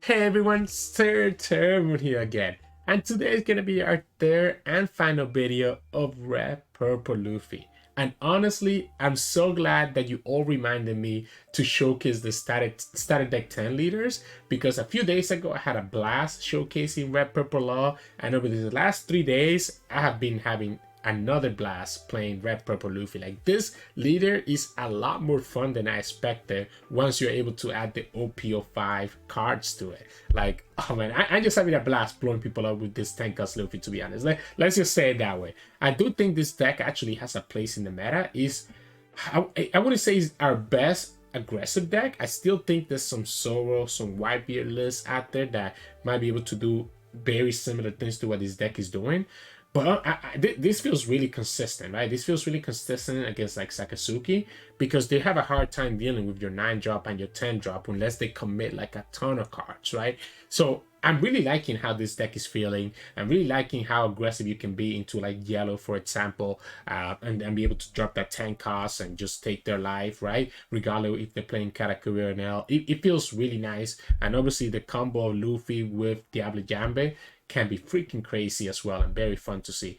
Hey everyone, Sirturmund here again, and today is gonna be our third and final video of Red Purple Luffy. And honestly, I'm so glad that you all reminded me to showcase the static deck 10 leaders, because a few days ago I had a blast showcasing Red Purple Law, and over the last 3 days I have been having another blast playing Red Purple Luffy. Like, this leader is a lot more fun than I expected once you're able to add the OP05 cards to it. Like, oh man, I'm just having a blast blowing people up with this 10-cost Luffy, to be honest. Let's just say it that way. I do think this deck actually has a place in the meta. I wouldn't say it's our best aggressive deck. I still think there's some Zoro, some Whitebeard lists out there that might be able to do very similar things to what this deck is doing. But this feels really consistent, right? This feels really consistent against like Sakazuki, because they have a hard time dealing with your 9-drop and your 10-drop unless they commit like a ton of cards, right? So I'm really liking how this deck is feeling. I'm really liking how aggressive you can be into like yellow, for example, and be able to drop that 10 cost and just take their life, right? Regardless if they're playing Karakuri or NL. It feels really nice. And obviously the combo of Luffy with Diable Jambe can be freaking crazy as well and very fun to see.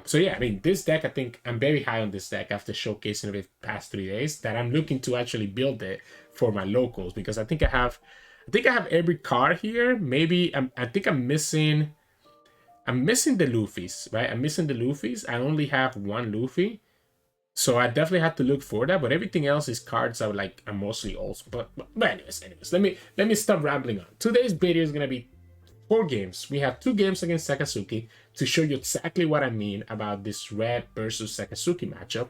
So yeah, I mean, this deck, I think I'm very high on this deck after showcasing it the past 3 days, that I'm looking to actually build it for my locals, because I think I have every card here. Maybe I think I'm missing the Luffys, right? I'm missing the Luffys. I only have one Luffy, so I definitely have to look for that. But everything else is cards I like. I'm mostly also. But anyways, let me stop rambling on. Today's video is gonna be 4 games. We have 2 games against Sakazuki to show you exactly what I mean about this Red versus Sakazuki matchup.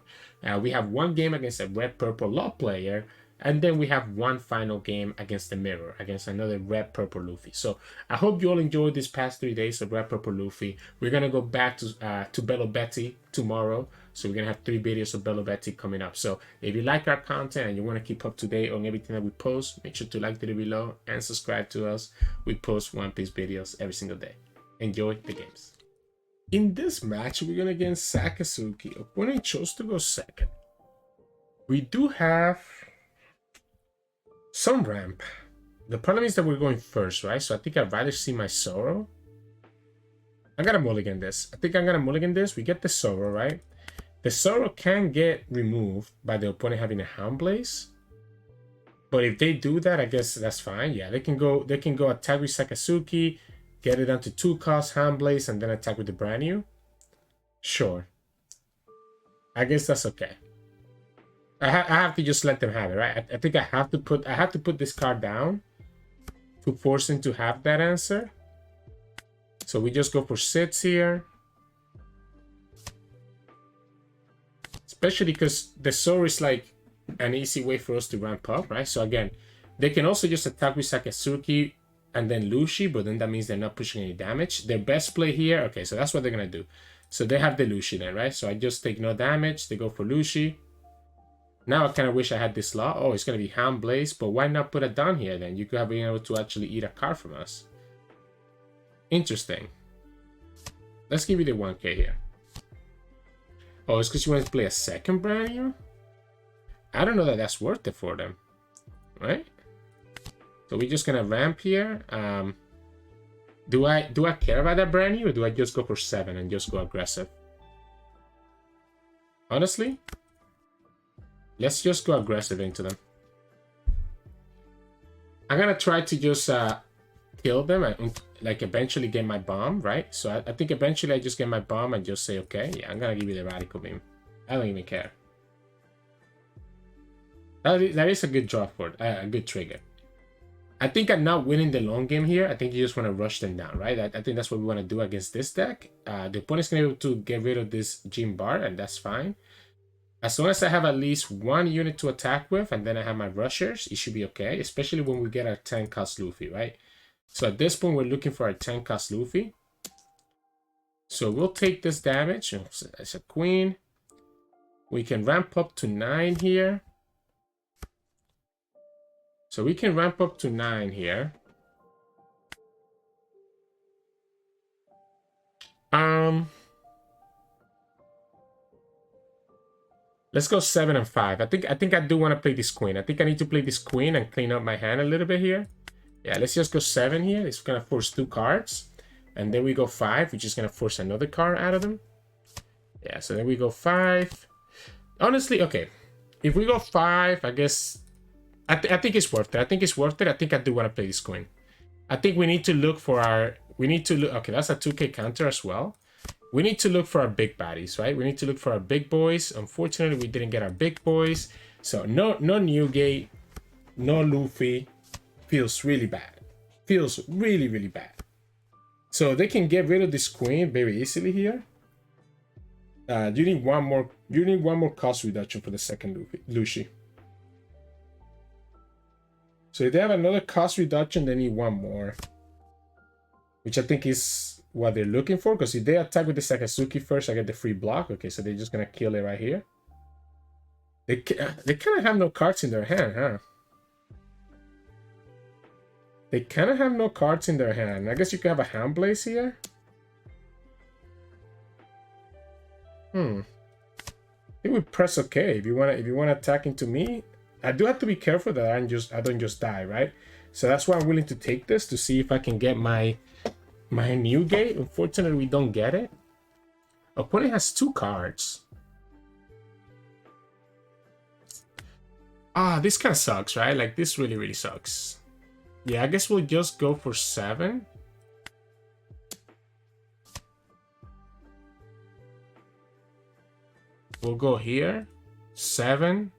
We have 1 game against a Red Purple Law player, and then we have 1 final game against the Mirror, against another Red Purple Luffy. So I hope you all enjoyed these past 3 days of Red Purple Luffy. We're gonna go back to Bello Betty tomorrow. So we're gonna have 3 videos of Bello Betty coming up. So if you like our content and you want to keep up to date on everything that we post, make sure to like the video below and subscribe to us. We post One Piece videos every single day. Enjoy the games. In this match, we're gonna against Sakazuki. Opponent chose to go second. We do have some ramp. The problem is that we're going first, right? So I think I'd rather see my Zoro. I'm gonna mulligan this. I think I'm gonna mulligan this. We get the Zoro, right? The Zoro can get removed by the opponent having a Hound Blaze. But if they do that, I guess that's fine. Yeah, they can go attack with Sakazuki, get it down to 2 cost, Hound Blaze, and then attack with the brand new. Sure. I guess that's okay. I have to just let them have it, right? I think I have to put this card down to force him to have that answer. So we just go for sits here. Especially because the Zoro is like an easy way for us to ramp up, right? So again, they can also just attack with Sakazuki and then Luffy, but then that means they're not pushing any damage. Their best play here, okay, so that's what they're gonna do. So they have the Luffy then, right? So I just take no damage, they go for Luffy. Now I kind of wish I had this Law. Oh, it's gonna be Hound Blaze, but why not put it down here then? You could have been able to actually eat a card from us. Interesting. Let's give you the 1k here. Oh, it's because you want to play a second brand new? I don't know that that's worth it for them, right? So we're just gonna ramp here. Do I care about that brand new, or do I just go for 7 and just go aggressive? Honestly, let's just go aggressive into them. I'm gonna try to just kill them and like eventually get my bomb, right? So I think eventually I just get my bomb and just say, okay, yeah, I'm gonna give you the Radical Beam. I don't even care. That is a good draw for it, a good trigger. I think I'm not winning the long game here. I think you just want to rush them down, right? I think that's what we want to do against this deck. The opponent's gonna be able to get rid of this Bart, and that's fine. As long as I have at least 1 unit to attack with, and then I have my rushers, it should be okay, especially when we get our 10 cost Luffy, right? So at this point, we're looking for our 10 cost Luffy. So we'll take this damage. It's a Queen. We can ramp up to 9 here. So we can ramp up to 9 here. Let's go 7 and 5. I think I do want to play this Queen. I think I need to play this Queen and clean up my hand a little bit here. Yeah, let's just go 7 here. It's gonna force 2 cards. And then we go 5, which is gonna force another card out of them. Yeah, so then we go 5. Honestly, okay. If we go 5, I guess I think it's worth it. I think it's worth it. I think I do want to play this Queen. I think we need to look for our okay, that's a 2k counter as well. We need to look for our big baddies, right? We need to look for our big boys. Unfortunately, we didn't get our big boys. So no Newgate, no Luffy. Feels really bad. Feels really, really bad. So they can get rid of this Queen very easily here. You need one more cost reduction for the second Luffy. So if they have another cost reduction, they need one more. Which I think is what they're looking for. Because if they attack with the Sakazuki first, I get the free block. Okay, so they're just going to kill it right here. They kind of have no cards in their hand, huh? They kind of have no cards in their hand. I guess you could have a Hand Blaze here. I think we press OK. If you want to attack into me, I do have to be careful that I don't just die, right? So that's why I'm willing to take this to see if I can get my Newgate. Unfortunately, we don't get it. Opponent has 2 cards. This kind of sucks, right? Like, this really, really sucks. Yeah, I guess we'll just go for 7. We'll go here. 7,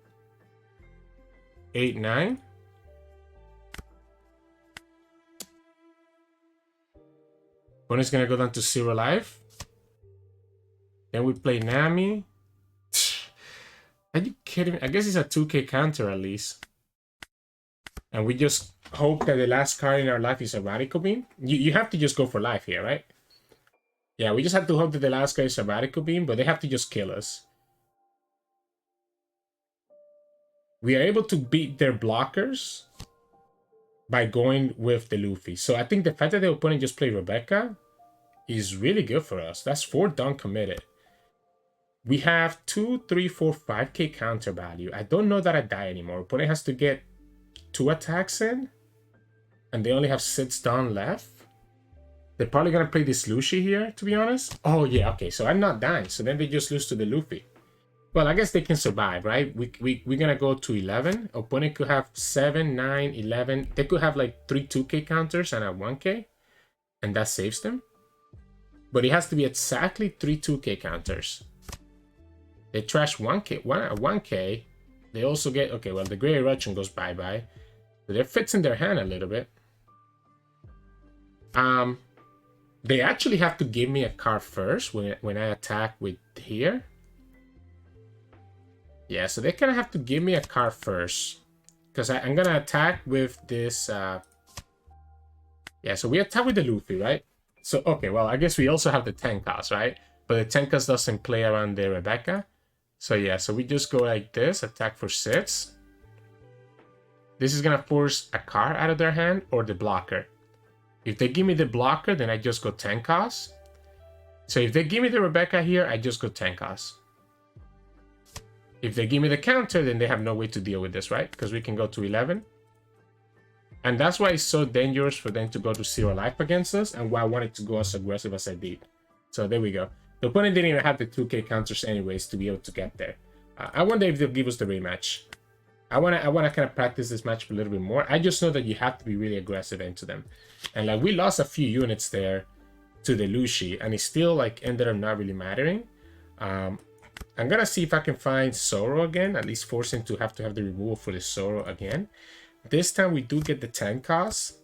8, 9. Opponent's gonna go down to 0 life. Then we play Nami. Are you kidding me? I guess it's a 2k counter at least. And we just hope that the last card in our life is a Radical Beam. You have to just go for life here, right? Yeah, we just have to hope that the last card is a Radical Beam, but they have to just kill us. We are able to beat their blockers by going with the Luffy. So I think the fact that the opponent just played Rebecca is really good for us. That's 4 done committed. We have 2, 3, 4, 5k counter value. I don't know that I die anymore. Opponent has to get 2 attacks in, and they only have 6 done left. They're probably gonna play this Luffy here, to be honest. Oh yeah, okay, so I'm not dying. So then they just lose to the Luffy. Well, I guess they can survive, right? We're gonna go to 11. Opponent could have 7, 9, 11. They could have like 3 2k counters and a 1k, and that saves them. But it has to be exactly 3 2k counters. They trash 1k. They also get, okay, well, the Grey Eruption goes bye-bye. But it fits in their hand a little bit. They actually have to give me a card first when I attack with here. Yeah, so they kind of have to give me a card first. Because I'm going to attack with this... Yeah, so we attack with the Luffy, right? So, okay, well, I guess we also have the 10 cost, right? But the 10 cost doesn't play around the Rebecca. So, yeah, so we just go like this, attack for 6. This is going to force a card out of their hand or the blocker. If they give me the blocker, then I just go 10 cost. So if they give me the Rebecca here, I just go 10 cost. If they give me the counter, then they have no way to deal with this, right? Because we can go to 11. And that's why it's so dangerous for them to go to 0 life against us, and why I wanted to go as aggressive as I did. So there we go. The opponent didn't even have the 2k counters anyways to be able to get there. I wonder if they'll give us the rematch. I wanna kind of practice this match a little bit more. I just know that you have to be really aggressive into them. And like we lost a few units there to the Luffy, and it still like ended up not really mattering. I'm gonna see if I can find Zoro again, at least force him to have the removal for the Zoro again. This time we do get the 10 cost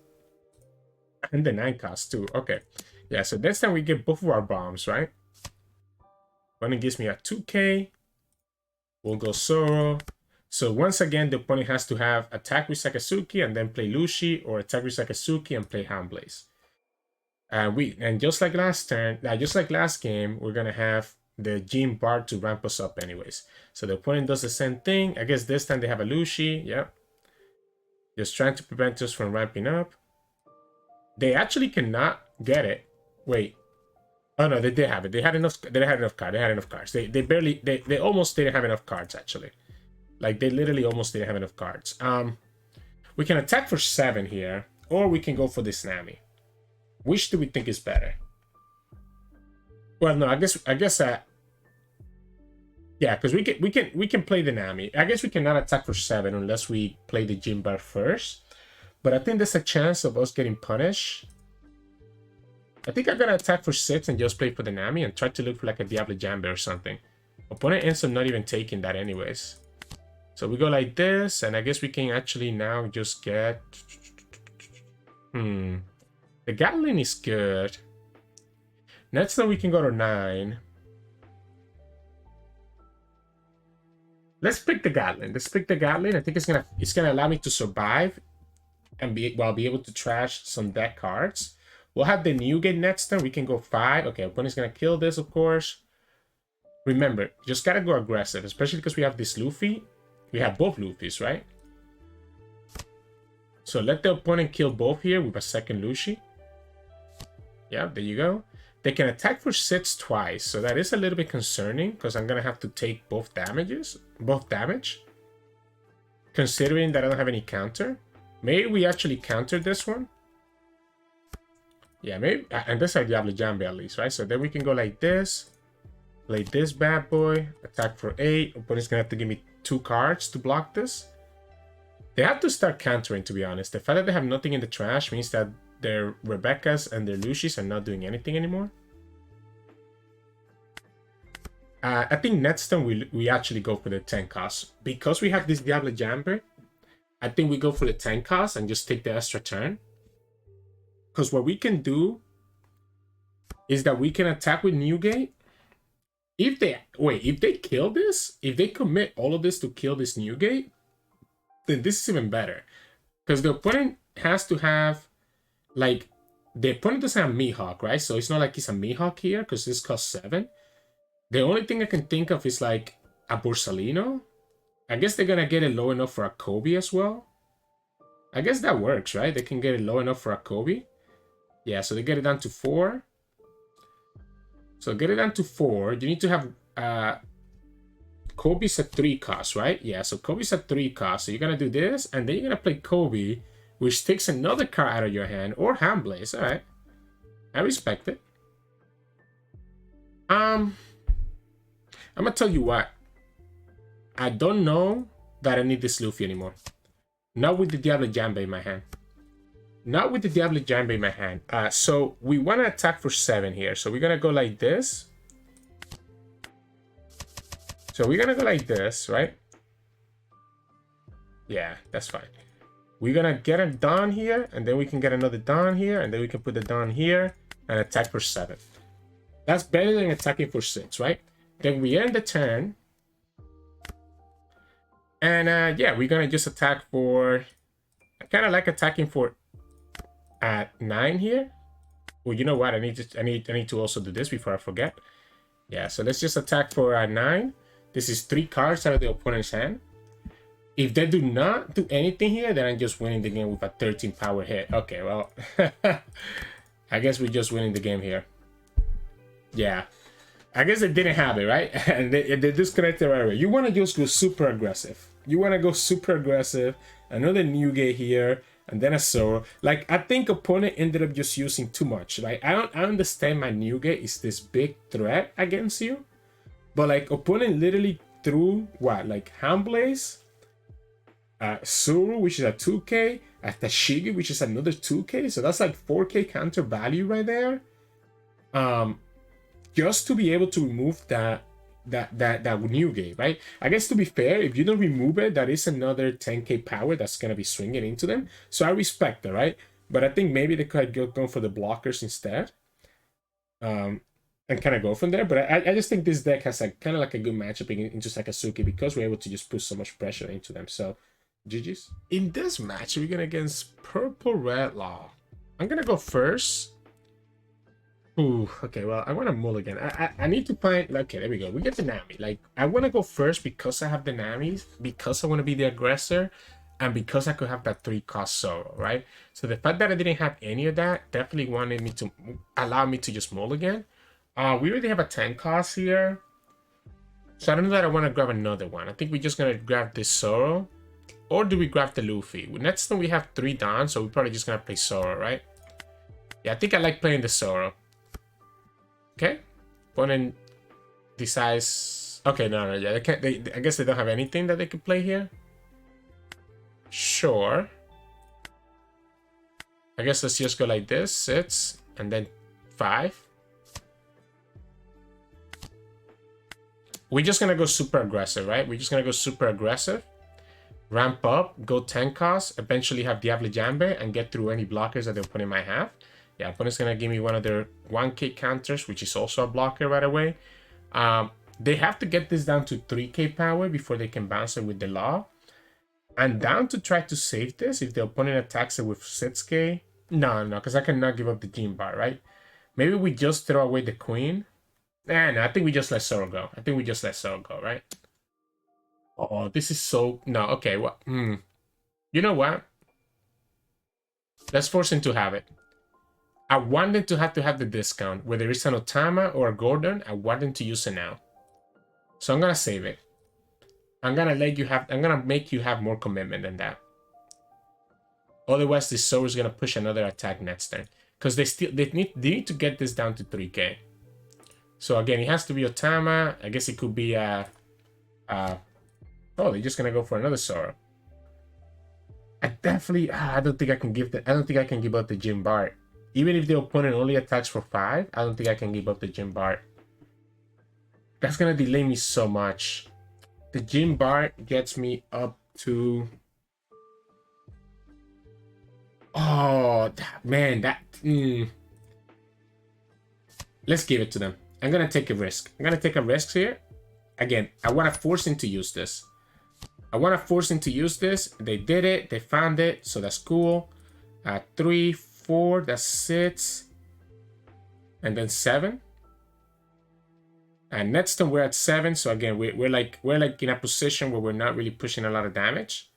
and the 9 cost too. Okay, yeah, so this time we get both of our bombs, right? One gives me a 2k. We'll go Zoro. So once again, the opponent has to have attack with Sakazuki and then play Luffy, or attack with Sakazuki and play Hand Blaze. And just like last turn, just like last game, we're gonna have the Jambe Bart to ramp us up anyways. So the opponent does the same thing. I guess this time they have a Luffy. Yep. Just trying to prevent us from ramping up. They actually cannot get it. Wait. Oh no, they did have it. They had enough. They had enough cards. They had enough cards. They almost didn't have enough cards actually. Like they literally almost didn't have enough cards. We can attack for 7 here. or we can go for this Nami. Which do we think is better? Well, no, I guess yeah, because we can play the Nami. I guess we cannot attack for 7 unless we play the Jinbe first. But I think there's a chance of us getting punished. I think I'm gonna attack for 6 and just play for the Nami and try to look for like a Diable Jambe or something. Opponent ends up not even taking that anyways. So we go like this, and I guess we can actually now just get... The Gatling is good. Next time we can go to 9. Let's pick the Gatling. Let's pick the Gatling. I think it's gonna allow me to survive and be able to trash some deck cards. We'll have the Newgate next turn. We can go 5. Okay, opponent's gonna kill this, of course. Remember, just gotta go aggressive, especially because we have this Luffy. We have both Luffys, right? So let the opponent kill both here with a second Luffy. Yeah, there you go. They can attack for 6 twice, so that is a little bit concerning because I'm gonna have to take both damage. Considering that I don't have any counter. Maybe we actually counter this one. Yeah, maybe, and this is Diable Jambe at least, right? So then we can go like this, play this bad boy, attack for 8. Opponent's gonna have to give me 2 cards to block this. They have to start countering, to be honest. The fact that they have nothing in the trash means that their Rebecca's and their Lucy's are not doing anything anymore. I think next time we actually go for the 10 cost. Because we have this Diable Jambe, I think we go for the 10 cost and just take the extra turn. Because what we can do is that we can attack with Newgate. If they kill this, if they commit all of this to kill this Newgate, then this is even better. Because the opponent has to have, like, the opponent doesn't have Mihawk, right? So it's not like he's a Mihawk here, because this costs 7. The only thing I can think of is like a Borsalino. I guess they're gonna get it low enough for a Kobe as well. I guess that works, right? They can get it low enough for a Kobe. Yeah, so they get it down to 4. So get it down to 4. You need to have Kobe's at 3 cost, right? Yeah, so Kobe's at 3 cost. So you're gonna do this, and then you're gonna play Kobe, which takes another card out of your hand, or Hand Blaze. All right, I respect it. I'm gonna tell you what. I don't know that I need this Luffy anymore. Not with the Diable Jambe in my hand. Not with the Diable Jambe in my hand. So we want to attack for 7 here. So we're gonna go like this. So we're gonna go like this, right? Yeah, that's fine. We're gonna get a Dawn here, and then we can get another Dawn here, and then we can put the Dawn here and attack for 7. That's better than attacking for 6, right? Then we end the turn. And yeah, we're gonna just attack for... I kind of like attacking for at 9 here. Well, you know what? I need to also do this before I forget. Yeah, so let's just attack for 9. This is 3 cards out of the opponent's hand. If they do not do anything here, then I'm just winning the game with a 13 power hit. Okay, well, I guess we're just winning the game here. Yeah, I guess they didn't have it, right? And they disconnected right away. You want to just go super aggressive. You want to go super aggressive. Another Newgate here, and then a Zoro. Like, I think opponent ended up just using too much. Like, I understand my Newgate is this big threat against you, but like opponent literally threw what, like Hand Blaze, Zoro, which is a 2k, a Tashigi, which is another 2k. So that's like 4k counter value right there. Just to be able to remove that Newgate, right? I guess to be fair, if you don't remove it, that is another 10k power that's gonna be swinging into them. So I respect that, right? But I think maybe they could go for the blockers instead, and kind of go from there. But I just think this deck has like kind of like a good matchup into Sakazuki because we're able to just put so much pressure into them. So GG's. In this match, we're gonna against Purple Red Law. I'm gonna go first. Ooh, okay, well, I want to mulligan. I need to find... Okay, there we go. We get the Nami. Like, I want to go first because I have the Namis, because I want to be the aggressor, and because I could have that 3-cost Zoro, right? So the fact that I didn't have any of that definitely wanted me to... allow me to just mulligan. We already have a 10-cost here. So I don't know that I want to grab another one. I think we're just going to grab this Zoro. Or do we grab the Luffy? Next time we have 3 down, so we're probably just gonna play Zoro, right? Yeah, I think I like playing the Zoro. Okay. Opponent decides... Okay, no, yeah, they can't... I guess they don't have anything that they could play here. Sure. I guess let's just go like this. 6, and then 5. We're just gonna go super aggressive, right? We're just gonna go super aggressive. Ramp up, go 10 cost, eventually have Diable Jambe, and get through any blockers that the opponent might have. Yeah, opponent's gonna give me one of their 1k counters, which is also a blocker right away. They have to get this down to 3k power before they can bounce it with the Law. I'm down to try to save this if the opponent attacks it with 6k. No, because I cannot give up the Gene Bar, right? Maybe we just throw away the Queen. No, I think we just let Zoro go. I think we just let Zoro go, right? Oh, this is so... No, okay, what? You know what? Let's force him to have it. I want them to have the discount. Whether it's an Otama or a Gordon, I want them to use it now. So I'm gonna save it. I'm gonna make you have more commitment than that. Otherwise, this Zoro is gonna push another attack next turn. Because they need to get this down to 3k. So again, it has to be Otama. I guess it could be oh, they're just gonna go for another Zoro. I definitely I don't think I can give up the Jim Bart. Even if the opponent only attacks for 5, I don't think I can give up the Jim Bart. That's gonna delay me so much. The Jim Bart gets me up to... Oh, man, Let's give it to them. I'm gonna take a risk. I'm gonna take a risk here. Again, I want to force him to use this. They did it. They found it. So that's cool. 3, 4. That's 6. And then 7. And next time we're at 7. So again, we're like in a position where we're not really pushing a lot of damage.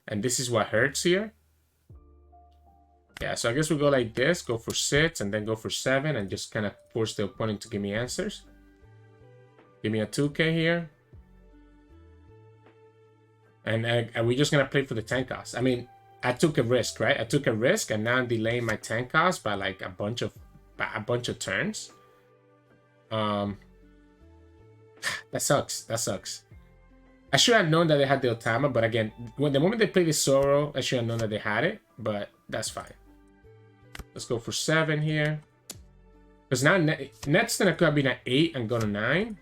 And this is what hurts here. Yeah, so I guess we go like this. Go for 6 and then go for 7. And just kind of force the opponent to give me answers. Give me a 2k here. And we're just going to play for the 10 cost. I mean, I took a risk, right? I took a risk, and now I'm delaying my 10 cost by like a bunch of turns. That sucks. I should have known that they had the Otama, but again, the moment they played the Zoro, I should have known that they had it, but that's fine. Let's go for 7 here. Because now next turn I could have been at 8 and go to 9.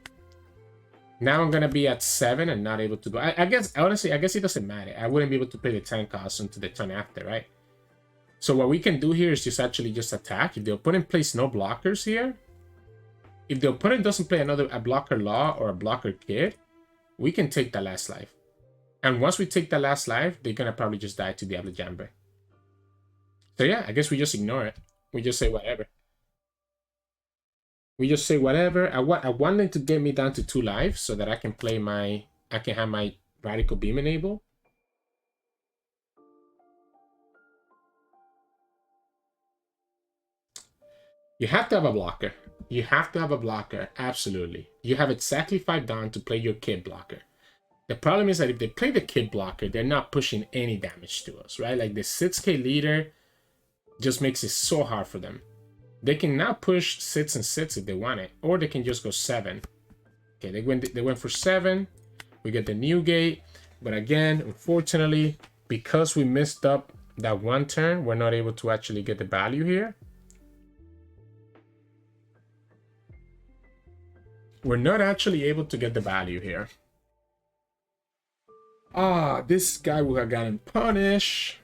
Now I'm going to be at 7 and not able to go. I guess, honestly, I guess it doesn't matter. I wouldn't be able to play the 10 cost until the turn after, right? So what we can do here is just attack. If the opponent plays no blockers here, if the opponent doesn't play a blocker Law or a blocker Kid, we can take the last life. And once we take the last life, they're going to probably just die to Diable Jambe. So yeah, I guess we just ignore it. We just say whatever. I want them to get me down to 2 lives so that I can have my Radical Beam enabled. You have to have a blocker. Absolutely. You have exactly 5 down to play your Kid blocker. The problem is that if they play the Kid blocker, they're not pushing any damage to us, right? Like the 6k leader just makes it so hard for them. They can now push 6 and 6 if they want it, or they can just go 7. Okay, they went for 7. We get the Newgate, but again, unfortunately, because we missed up that one turn, we're not able to actually get the value here. We're not actually able to get the value here. This guy would have gotten punished.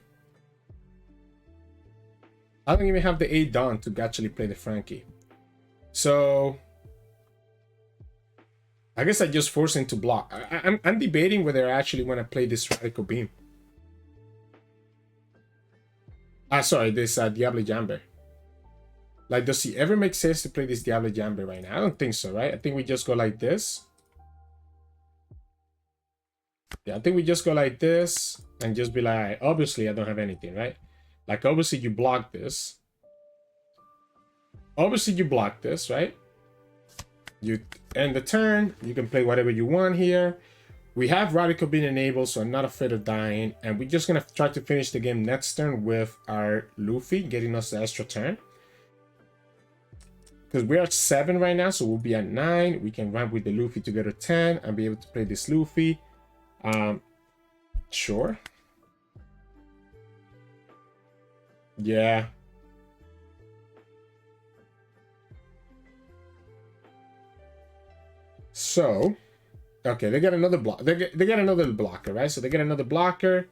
I don't even have the 8 done to actually play the Frankie. So I guess I just force him to block. I'm debating whether I actually want to play this Radical Beam. Sorry, this Diable Jambe. Like, does it ever make sense to play this Diable Jambe right now? I don't think so, right? I think we just go like this. Yeah, I think we just go like this and just be like, obviously I don't have anything, right? Like, obviously you block this. Right? You end the turn. You can play whatever you want here. We have Radical being enabled, so I'm not afraid of dying. And we're just going to try to finish the game next turn with our Luffy, getting us the extra turn. Because we're at 7 right now, so we'll be at 9. We can ramp with the Luffy to get to 10 and be able to play this Luffy. Sure. Yeah. So, okay, they get another block. They get another blocker, right? So they get another blocker.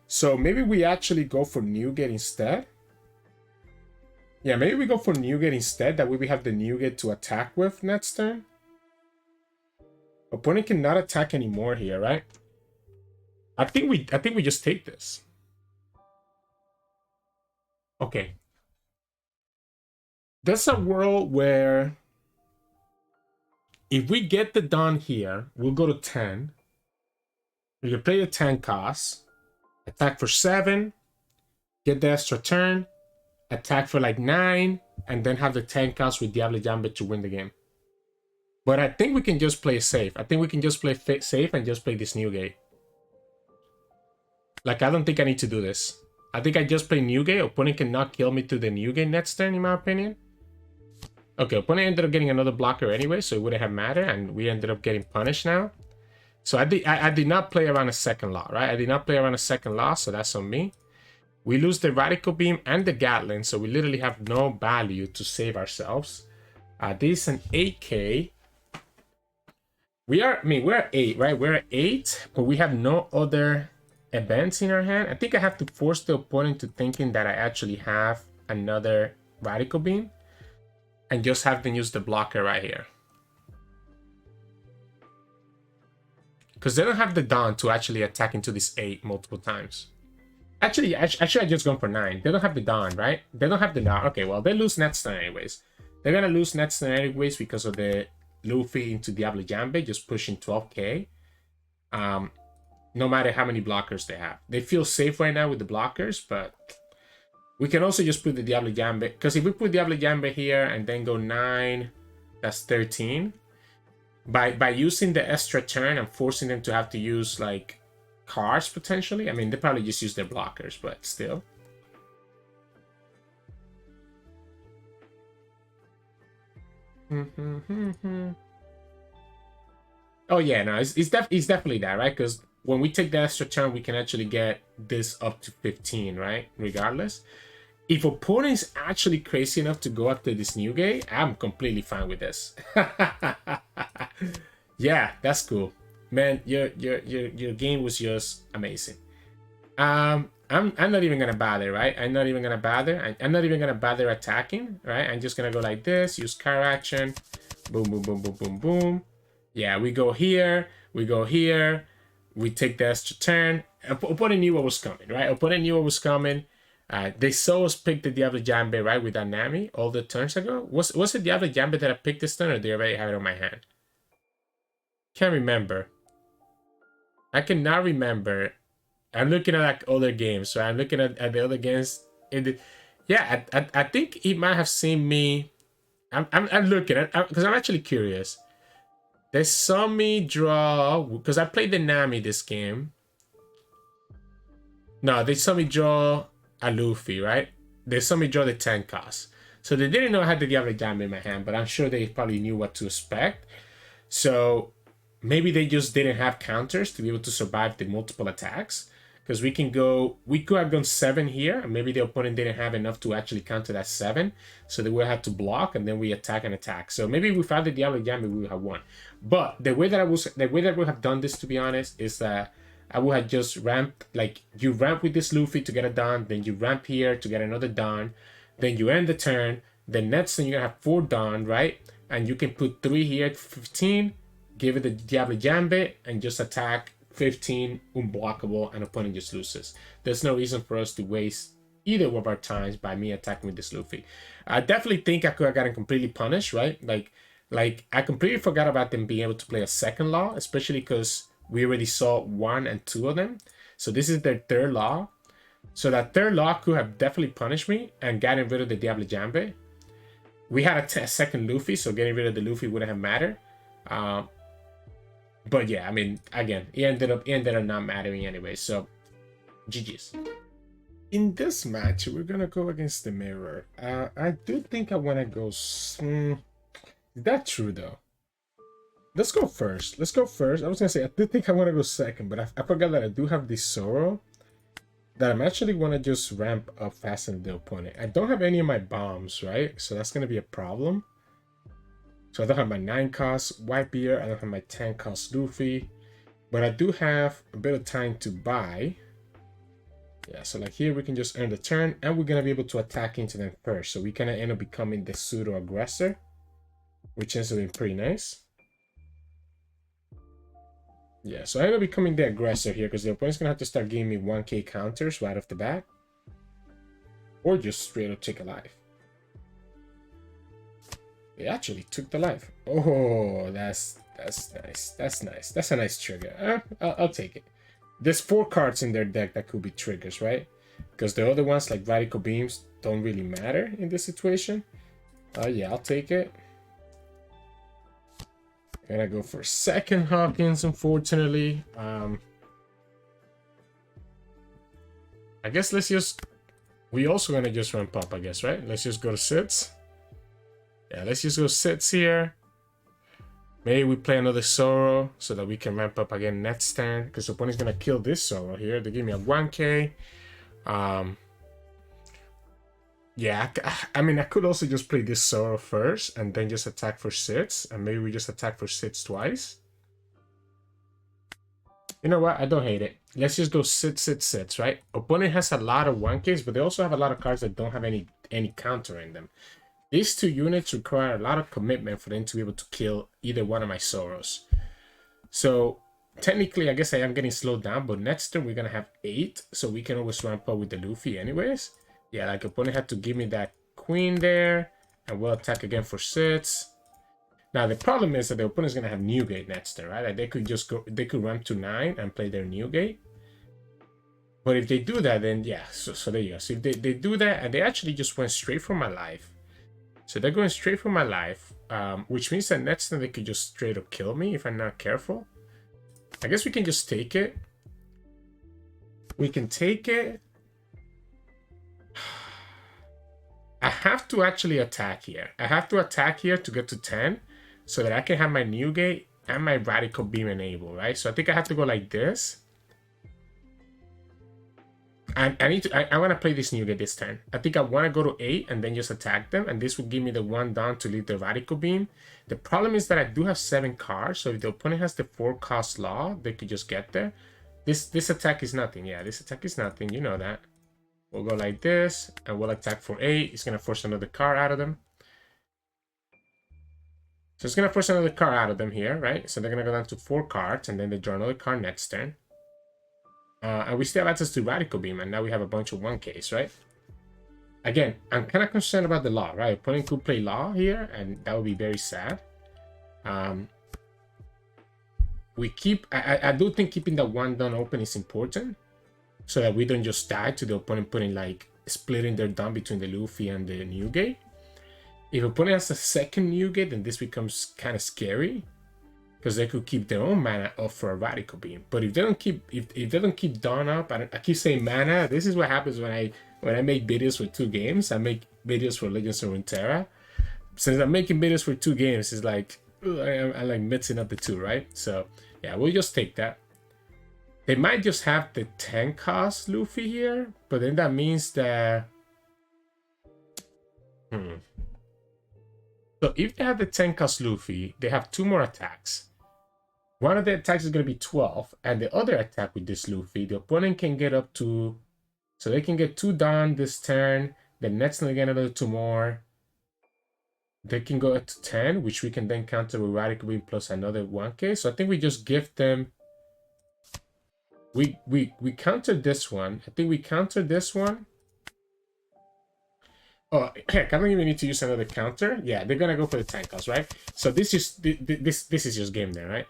So maybe we actually go for Newgate instead. Yeah, maybe we go for Newgate instead. That way we have the Newgate to attack with next turn. Opponent cannot attack anymore here, right? I think we just take this. Okay. There's a world where if we get the Dawn here, we'll go to 10. We can play the 10 cost, attack for 7, get the extra turn, attack for like 9, and then have the 10 cost with Diable Jambe to win the game. But I think we can just play safe. I think we can just play safe and just play this Newgate. Like, I don't think I need to do this. I think I just play Newgate. Opponent cannot kill me to the Newgate next turn, in my opinion. Okay, opponent ended up getting another blocker anyway, so it wouldn't have mattered, and we ended up getting punished now. So I did not play around a second law, right? I did not play around a second law, so that's on me. We lose the Radical Beam and the Gatling, so we literally have no value to save ourselves. This is an 8K. We're at 8, right? We're at 8, but we have no other events in our hand. I think I have to force the opponent to thinking that I actually have another Radical Beam. And just have them use the blocker right here. Because they don't have the Dawn to actually attack into this 8 multiple times. Actually, I just gone for 9. They don't have the Dawn, right? They don't have the Dawn. Okay, well, they lose next turn anyways. They're going to lose next turn anyways because of the Luffy into Diable Jambe, just pushing 12k. No matter how many blockers they have. They feel safe right now with the blockers, but we can also just put the Diable Jambe, because if we put Diable Jambe here and then go 9, that's 13. By using the extra turn and forcing them to have to use like cards potentially. I mean, they probably just use their blockers, but still. Oh yeah, no, it's definitely that, right? Because when we take the extra turn, we can actually get this up to 15, right? Regardless. If opponent is actually crazy enough to go after this Newgate, I'm completely fine with this. Yeah, that's cool, man. Your game was just amazing. I'm not even gonna bother, right? I'm not even gonna bother. I'm not even gonna bother attacking, right? I'm just gonna go like this, use car action, boom, boom, boom, boom, boom, boom. Yeah, we go here, we go here, we take the extra turn. Opponent knew what was coming, right? Opponent knew what was coming. They saw us pick the Diable Jambe, right, with that Nami all the turns ago. Was it Diable Jambe that I picked this turn, or did I already have it on my hand? Can't remember. I cannot remember. I'm looking at like other games, so I'm looking at the other games. Yeah, I think he might have seen me. I'm looking at because I'm actually curious. They saw me draw because I played the Nami this game. No, they saw me draw a Luffy, right? They saw me draw the 10 cost. So they didn't know I had the Diable Jambe in my hand, but I'm sure they probably knew what to expect. So maybe they just didn't have counters to be able to survive the multiple attacks. Because we could have gone 7 here, and maybe the opponent didn't have enough to actually counter that 7. So they would have to block, and then we attack and attack. So maybe if we found the Diable Jambe, we would have won. But the way that I would have done this, to be honest, is that I would have just ramped, like, you ramp with this Luffy to get a Dawn, then you ramp here to get another Dawn, then you end the turn, then next turn you're going to have 4 Dawn, right? And you can put 3 here at 15, give it the Diable Jambe, and just attack 15, unblockable, and opponent just loses. There's no reason for us to waste either of our times by me attacking with this Luffy. I definitely think I could have gotten completely punished, right? Like I completely forgot about them being able to play a second law, especially because we already saw 1 and 2 of them. So this is their 3rd law. So that 3rd law could have definitely punished me and gotten rid of the Diable Jambe. We had a second Luffy, so getting rid of the Luffy wouldn't have mattered. But yeah, I mean, again, it ended up not mattering anyway. So, GG's. In this match, we're gonna go against the mirror. I do think I wanna go. Is that true though? Let's go first. Let's go first. I was gonna say I did think I wanna go second, but I forgot that I do have this Zoro that I'm actually wanna just ramp up faster than the opponent. I don't have any of my bombs, right? So that's gonna be a problem. So I don't have my 9 cost White Beard. I don't have my 10 cost Luffy, but I do have a bit of time to buy. Yeah, so like here we can just earn the turn, and we're gonna be able to attack into them first. So we kind of end up becoming the pseudo aggressor, which ends up being pretty nice. Yeah, so I end up becoming the aggressor here because the opponent's gonna have to start giving me 1k counters right off the bat, or just straight up take a life. They actually took the life. Oh, that's nice. That's nice. That's a nice trigger. I'll take it. There's 4 cards in their deck that could be triggers, right? Because the other ones, like Radical Beams, don't really matter in this situation. Yeah, I'll take it. Gonna go for second Hawkins, unfortunately. I guess let's just... We also gonna just ramp up, I guess, right? Let's just go to sits. Yeah, let's just go sits here. Maybe we play another Zoro so that we can ramp up again next turn. Because the opponent's going to kill this Zoro here. They give me a 1k. Yeah, I mean, I could also just play this Zoro first and then just attack for sits. And maybe we just attack for sits twice. You know what? I don't hate it. Let's just go sits, right? Opponent has a lot of 1ks, but they also have a lot of cards that don't have any counter in them. These 2 units require a lot of commitment for them to be able to kill either one of my Zoros. So technically, I guess I am getting slowed down, but next turn we're going to have 8. So we can always ramp up with the Luffy anyways. Yeah, like opponent had to give me that Queen there. And we'll attack again for sits. Now the problem is that the opponent's going to have Newgate next turn, right? Like they could just go, they could ramp to 9 and play their Newgate. But if they do that, then yeah, so there you go. So if they do that, and they actually just went straight for my life. So they're going straight for my life, which means that next time they could just straight up kill me if I'm not careful. I guess we can just take it. We can take it. I have to actually attack here. I have to attack here to get to 10 so that I can have my Newgate and my Radical Beam enabled, right? So I think I have to go like this. I want to play this Newgate this turn. I think I want to go to 8 and then just attack them. And this will give me the 1 down to lead the Radical Beam. The problem is that I do have 7 cards. So if the opponent has the 4 cost Law, they could just get there. This attack is nothing. Yeah, this attack is nothing. You know that. We'll go like this. And we'll attack for 8. It's going to force another card out of them. So it's going to force another card out of them here, right? So they're going to go down to 4 cards. And then they draw another card next turn. And we still have access to Radical Beam, and now we have a bunch of 1Ks, right? Again, I'm kind of concerned about the Law, right? Opponent could play Law here, and that would be very sad. We keep... I do think keeping that 1 down open is important, so that we don't just die to the opponent putting, like, splitting their down between the Luffy and the Newgate. If opponent has a second Newgate, then this becomes kind of scary. Because they could keep their own mana up for a Radical Beam. But if they don't keep if they don't keep Dawn up, I keep saying mana. This is what happens when I make videos for 2 games. I make videos for Legends of Runeterra. Since I'm making videos for 2 games, it's like I like mixing up the 2, right? So yeah, we'll just take that. They might just have the 10 cost Luffy here, but then that means that So if they have the 10 cost Luffy, they have 2 more attacks. One of the attacks is going to be 12, and the other attack with this Luffy, the opponent can get up to... So they can get 2 down this turn, the next one again another 2 more. They can go up to 10, which we can then counter with Radical Beam plus another 1k. So I think we just give them... We countered this one. I think we countered this one. Oh, heck, I don't even need to use another counter. Yeah, they're going to go for the 10 cost, right? So this is just game there, right?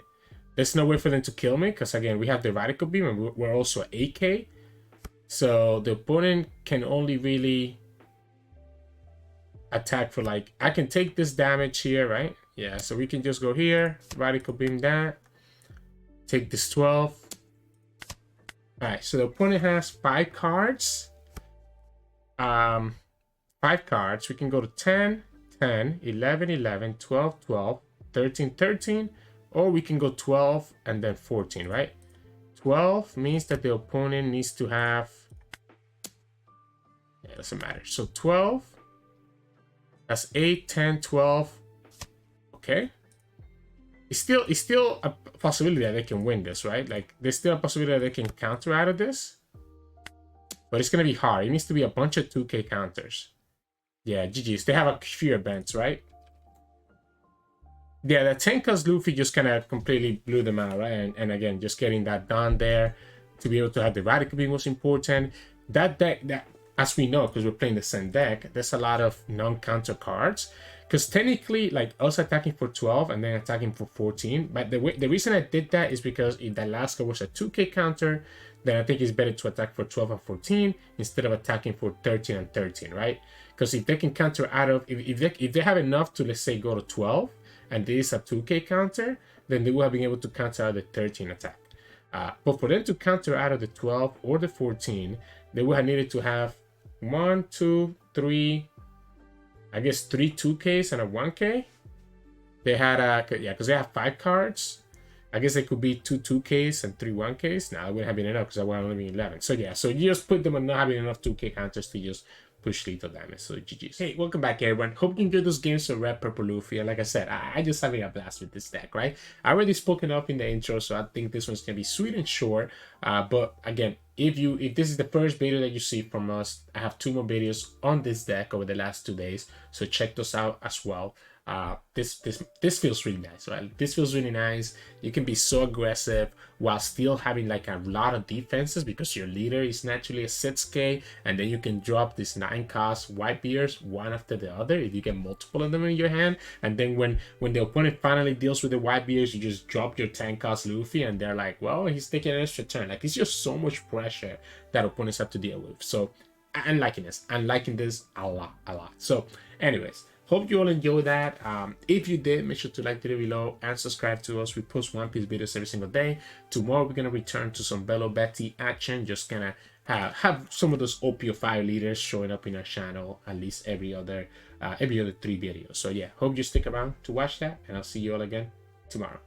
There's no way for them to kill me because, again, we have the Radical Beam and we're also at 8k. So the opponent can only really attack for, like, I can take this damage here, right? Yeah, so we can just go here, Radical Beam that. take this 12. All right, so the opponent has 5 cards. 5 cards. We can go to 10, 10, 11, 11, 12, 12, 13, 13, or we can go 12 and then 14, right? 12 means that the opponent needs to have, yeah, it doesn't matter. So 12, that's 8, 10, 12. Okay. It's still a possibility that they can win this, right? Like, there's still a possibility that they can counter out of this. But it's going to be hard. It needs to be a bunch of 2K counters. Yeah, GG's. They have a few events, right? Yeah, the 10 cause Luffy just kind of completely blew them out, right? And again, just getting that done there to be able to have the Radical Beam was important. That deck, that, as we know, because we're playing the same deck, there's a lot of non-counter cards. Because technically, like, us attacking for 12 and then attacking for 14. But the reason I did that is because if the last card was a 2K counter, then I think it's better to attack for 12 and 14 instead of attacking for 13 and 13, right? Because if they can counter out of, if they have enough to, let's say, go to 12, and this is a 2K counter, then they will have been able to counter out the 13 attack. But for them to counter out of the 12 or the 14, they would have needed to have 1, 2, 3, I guess 3 2Ks and a 1K. They had yeah, because they have 5 cards. I guess it could be 2 2Ks and 3 1Ks. Now, it wouldn't have been enough because I would only be 11. So yeah, so you just put them on not having enough 2K counters to just push lethal damage. So GG's. Hey, welcome back, everyone. Hope you enjoyed those games of Red Purple Luffy. And like I said, I just having a blast with this deck, right? I already spoken up in the intro, so I think this one's gonna be sweet and short. But again, if this is the first video that you see from us, I have 2 more videos on this deck over the last 2 days, so check those out as well. This feels really nice, right? This feels really nice. You can be so aggressive while still having like a lot of defenses because your leader is naturally a Setsuke, and then you can drop these 9 cost white beers one after the other if you get multiple of them in your hand. And then when the opponent finally deals with the white beers, you just drop your 10 cost Luffy, and they're like, well, he's taking an extra turn. Like, it's just so much pressure that opponents have to deal with. So I'm liking this. I'm liking this a lot. So anyways, hope you all enjoyed that. If you did, make sure to like the video below and subscribe to us. We post One Piece videos every single day. Tomorrow we're gonna return to some Bello Betty action. Just gonna have some of those OP05 leaders showing up in our channel at least every other 3 videos. So yeah, hope you stick around to watch that, and I'll see you all again tomorrow.